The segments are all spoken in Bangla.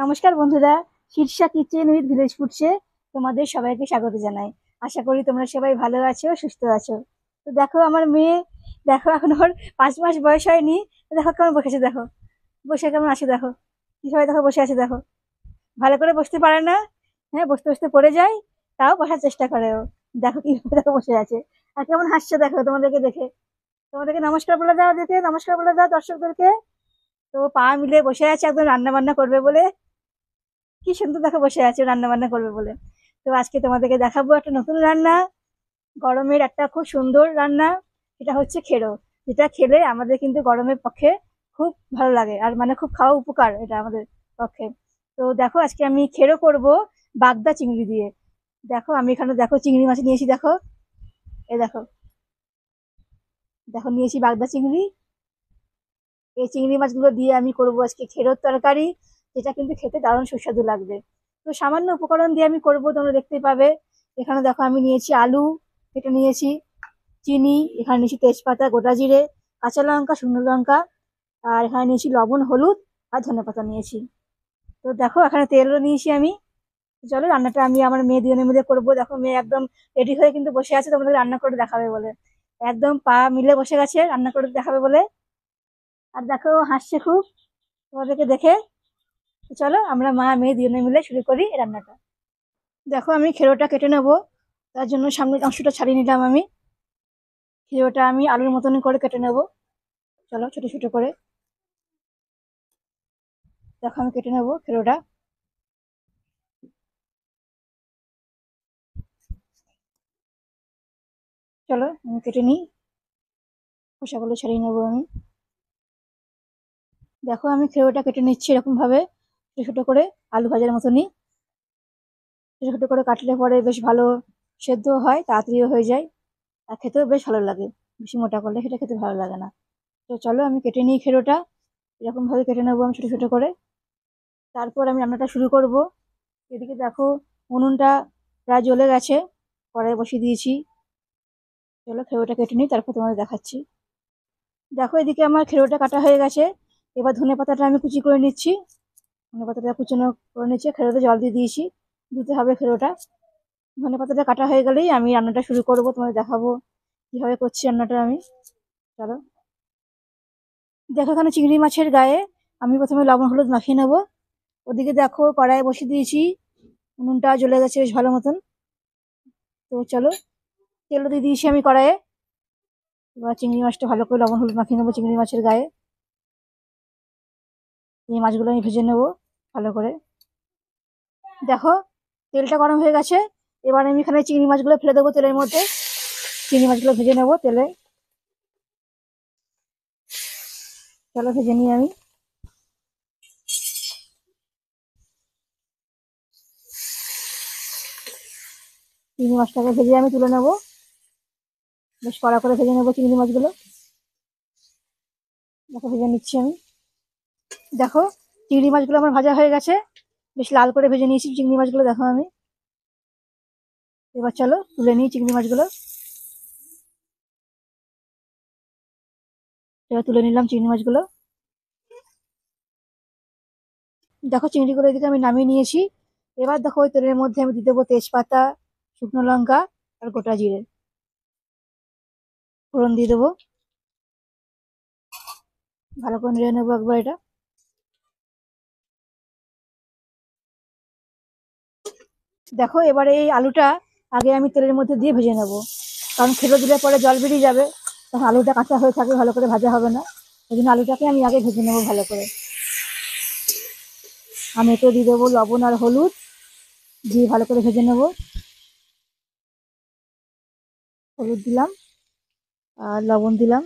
নমস্কার বন্ধুরা, শীর্ষা কিচেন উইথ ভিলেজ ফুডসে তোমাদের সবাইকে স্বাগত জানাই। আশা করি তোমরা সবাই ভালো আছো, সুস্থ আছো। তো দেখো আমার মেয়ে, দেখো এখন ওর 5 মাস বয়স হয়নি। তো দেখো কেমন বসেছে, দেখো বসে কেমন আছে, দেখো কি সবাই দেখো বসে আছে, দেখো ভালো করে বসতে পারে না। হ্যাঁ, বসতে বসতে পড়ে যায়, তাও বসার চেষ্টা করে ও। দেখো কিভাবে দেখো বসে আছে, আর কেমন হাসছে দেখো তোমাদেরকে দেখে। তোমাদেরকে নমস্কার বলে দাও, দেখে নমস্কার বলে দাও দর্শকদেরকে। তো পা মিলে বসে আছে একদম রান্না বান্না করবে বলে। কি সুন্দর দেখো বসে আছে রান্না বান্না করবে বলে। তো আজকে তোমাদেরকে দেখাবো একটা নতুন রান্না, গরমের একটা খুব সুন্দর রান্না। এটা হচ্ছে খেড়ো, যেটা খেলে আমাদের কিন্তু গরমের পক্ষে খুব ভালো লাগে, আর মানে খুব খাওয়া উপকার এটা আমাদের পক্ষে। তো দেখো আজকে আমি খেড়ো করব বাগদা চিংড়ি দিয়ে। দেখো আমি এখানে দেখো চিংড়ি মাছ নিয়েছি, দেখো এই দেখো, দেখো নিয়েছি বাগদা চিংড়ি। এই চিংড়ি মাছগুলো দিয়ে আমি করবো আজকে খেরোর তরকারি, যেটা কিন্তু খেতে দারুণ সুস্বাদু লাগবে। তো সামান্য উপকরণ দিয়ে আমি করবো, তোমরা দেখতে পাবে। এখানে দেখো আমি নিয়েছি আলু, এটা নিয়েছি চিনি, এখানে নিয়েছি তেজপাতা, গোটা জিরে, কাঁচা লঙ্কা, শুকনো লঙ্কা, আর এখানে নিয়েছি লবণ, হলুদ আর ধনেপাতা নিয়েছি। তো দেখো এখানে তেলও নিয়েছি আমি। চলো রান্নাটা আমি আমার মেয়ে দুজনের মধ্যে করবো। দেখো মেয়ে একদম রেডি হয়ে কিন্তু বসে আছে তোমাদের রান্না করে দেখাবে বলে, একদম পা মিলে বসে গেছে রান্না করে দেখাবে বলে। আর দেখো হাসছে খুব তোমাদেরকে দেখে। তো চলো আমরা মা মেয়ে দুজনে মিলে শুরু করি এই রান্নাটা। দেখো আমি খেরোটা কেটে নেবো, তার জন্য সামনের অংশটা ছাড়িয়ে নিলাম আমি। খেরোটা আমি আলুর মতন করে কেটে নেবো। চলো ছোট ছোট করে দেখো আমি কেটে নেবো খেরোটা। চলো আমি কেটে নিই, খোসাগুলো ছাড়িয়ে নেবো আমি। দেখো আমি খেরোটা কেটে নিচ্ছি এরকম ভাবে, ছোট ছোট করে, আলু ভাজার মতনই। ছোট ছোট করে কাটলে পরে বেশ ভালো সেদ্ধ হয়, তাড়াতাড়িও হয়ে যায়, আর খেতেও বেশ ভালো লাগে। বেশি মোটা করলে সেটা খেতে ভালো লাগে না। তো চলো আমি কেটে নিই খেরোটা, এরকম ভাবে কেটে নেবো আমি ছোট ছোট করে। তারপর আমি রান্নাটা শুরু করব। এদিকে দেখো উনুনটা প্রায় জ্বলে গেছে, কড়াই বসিয়ে দিয়েছি। চলো খেরোটা কেটে নিই, তারপর তোমাদের দেখাচ্ছি। দেখো এদিকে আমার খেরোটা কাটা হয়ে গেছে। এবার ধনে পাতাটা আমি কুচি করে নিচ্ছি। ধনে পাতাটা কুচনো করে নিচ্ছি, খেরোতে জল দিয়ে দিয়েছি, ধুতে হবে খেরোটা। ধনে পাতাটা কাটা হয়ে গেলেই আমি রান্নাটা শুরু করব, তোমাদের দেখাবো কিভাবে করছি রান্নাটা আমি। চলো দেখো এখানে চিংড়ি মাছের গায়ে আমি প্রথমে লবণ হলুদ মাখিয়ে নেবো। ওদিকে দেখো কড়াই বসিয়ে দিয়েছি, উনুনটা জ্বলে গেছে বেশ ভালো মতন। তো চলো তেলও দিয়ে দিয়েছি আমি কড়াইয়ে। এবার চিংড়ি মাছটা ভালো করে লবণ হলুদ মাখিয়ে নেবো চিংড়ি মাছের গায়ে। এই মাছগুলো আমি ভেজে নেবো ভালো করে। দেখো তেলটা গরম হয়ে গেছে, এবার আমি এখানে চিংড়ি মাছগুলো ফেলে দেবো তেলের মধ্যে। চিংড়ি মাছগুলো ভেজে নেবো তেলে। চলো ভেজে নিই আমি। চিংড়ি মাছটাকে ভেজে আমি তুলে নেবো, বেশ কড়া করে ভেজে নেবো চিংড়ি মাছগুলো। দেখো ভেজে নিচ্ছি আমি। দেখো চিংড়ি মাছগুলো আমার ভাজা হয়ে গেছে, বেশ লাল করে ভেজে নিয়েছি চিংড়ি মাছগুলো, দেখো আমি। এবার চলো তুলে নিই চিংড়ি মাছগুলো। এবার তুলে নিলাম চিংড়ি মাছগুলো। দেখো চিংড়িগুলো এদিকে আমি নামিয়ে নিয়েছি। এবার দেখো ওই তেলের মধ্যে আমি দিয়ে দেবো তেজপাতা, শুকনো লঙ্কা আর গোটা জিরে, ফোড়ন দিয়ে দেবো। ভালো করে নেড়ে নেবো একবার এটা। দেখো এবারে এই আলুটা আগে আমি তেলের মধ্যে দিয়ে ভেজে নেবো, কারণ খেলো দিলে পরে জল বেরিয়ে যাবে, তখন আলুটা কাঁচা হয়ে থাকবে, ভালো করে ভাজা হবে না। ওই জন্য আলুটাকে আমি আগে ভেজে নেবো ভালো করে। আমি এতে দিয়ে দেবো লবণ আর হলুদ, দিয়ে ভালো করে ভেজে নেবো। হলুদ দিলাম আর লবণ দিলাম।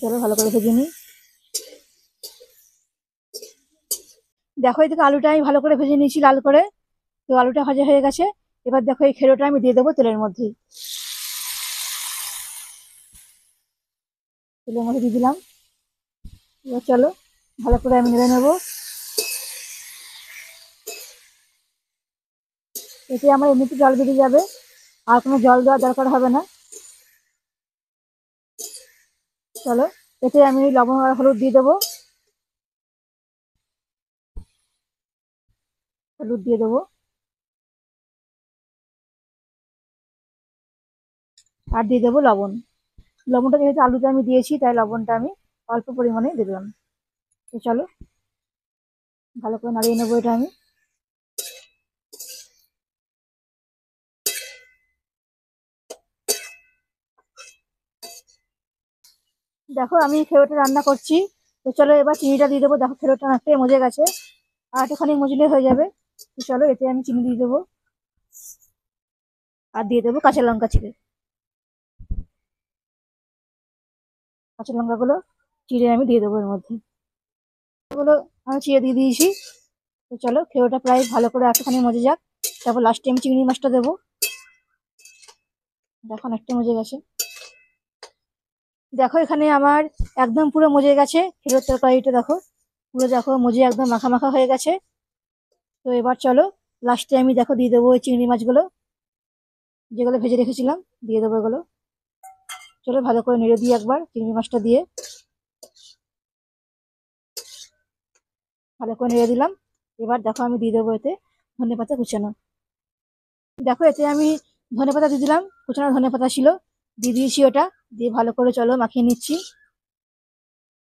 চলো ভালো করে ভেজে নিই। দেখো এদিকে আলুটা আমি ভালো করে ভেজে নিয়েছি লাল করে। তো আলুটা ভাজা হয়ে গেছে। এবার দেখো এই খেরোটা আমি দিয়ে দেবো তেলের মধ্যে। তেলের মধ্যে দিয়ে দিলাম। এবার চলো ভালো করে আমি নেড়ে নেবো। এতে আমার এমনিতে জল বেরিয়ে যাবে, আর কোনো জল দেওয়ার দরকার হবে না। চলো এতে আমি লবণ আর হলুদ দিয়ে দেবো। হলুদ দিয়ে দেবো আর দিয়ে দেবো লবণ। লবণটা যেহেতু আলুতে আমি দিয়েছি তাই লবণটা আমি অল্প পরিমাণে দিলাম। তো চলো ভালো করে নাড়িয়ে নেবো এটা আমি। দেখো আমি খেরোটা রান্না করছি। তো চলো এবার চিনিটা দিয়ে দেবো। দেখো খেরোটা অনেকটাই মজে গেছে, আর একটুখানি মজলে হয়ে যাবে। তো চলো এতে আমি চিনি দিয়ে দেবো আর দিয়ে দেবো কাঁচা লঙ্কা চিড়ে। কাঁচা লঙ্কাগুলো চিড়ে আমি দিয়ে দেবো এর মধ্যে। এগুলো আমি চিড়ে দিয়ে দিয়েছি। তো চলো খেরোটা প্রায় ভালো করে একটুখানি মজে যাক, তারপর লাস্টে আমি চিংড়ি মাছটা দেবো। দেখো অনেকটা মজে গেছে। দেখো এখানে আমার একদম পুরো মজে গেছে খেরোর তরকারিটা। দেখো পুরো দেখো মজে একদম মাখা মাখা হয়ে গেছে। তো এবার চলো লাস্টে আমি দেখো দিয়ে দেবো ওই চিংড়ি মাছগুলো যেগুলো ভেজে রেখেছিলাম, দিয়ে দেবো এগুলো। চলো ভালো করে নেড়ে দিই একবার চিংড়ি মাছটা দিয়ে। ভালো করে নেড়ে দিলাম। এবার দেখো আমি দিয়ে দেবো এতে ধনেপাতা কুচানো। দেখো এতে আমি ধনেপাতা দিয়ে দিলাম, কুচানো ধনেপাতা ছিল, দিয়ে দিয়েছি ওটা। দিয়ে ভালো করে চলো মাখিয়ে নিচ্ছি।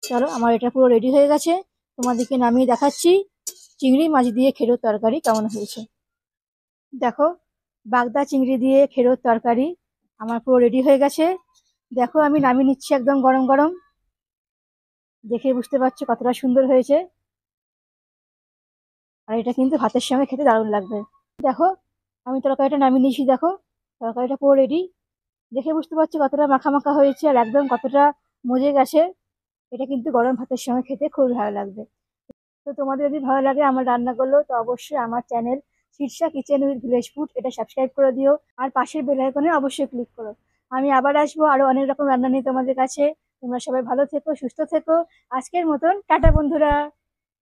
চলো আমার এটা পুরো রেডি হয়ে গেছে। তোমাদেরকে নামিয়ে দেখাচ্ছি চিংড়ি মাছ দিয়ে খেরোর তরকারি কেমন হয়েছে। দেখো বাগদা চিংড়ি দিয়ে খেরোর তরকারি আমার পুরো রেডি হয়ে গেছে। দেখো আমি নামিয়ে নিচ্ছি একদম গরম গরম। দেখে বুঝতে পারছো কতটা সুন্দর হয়েছে। আর এটা কিন্তু ভাতের সঙ্গে খেতে দারুণ লাগবে। দেখো আমি তরকারিটা নামিয়ে নিয়েছি। দেখো তরকারিটা পুরো রেডি। দেখে বুঝতে পারছি কতটা মাখা মাখা হয়েছে আর একদম কতটা মজে গেছে। এটা কিন্তু গরম ভাতের সঙ্গে খেতে খুবই ভালো লাগবে। তো তোমাদের যদি ভালো লাগে আমার রান্নাগুলো, তো অবশ্যই আমার channel Shirsha kitchen with village food এটা সাবস্ক্রাইব করে দিও, আর পাশের বেল আইকনে অবশ্যই ক্লিক করো। আমি আবার আসবো আরো অনেক রকম রান্না নিয়ে তোমাদের কাছে। তোমরা সবাই ভালো থেকো, সুস্থ থেকো। আজকের মতন টাটা বন্ধুরা।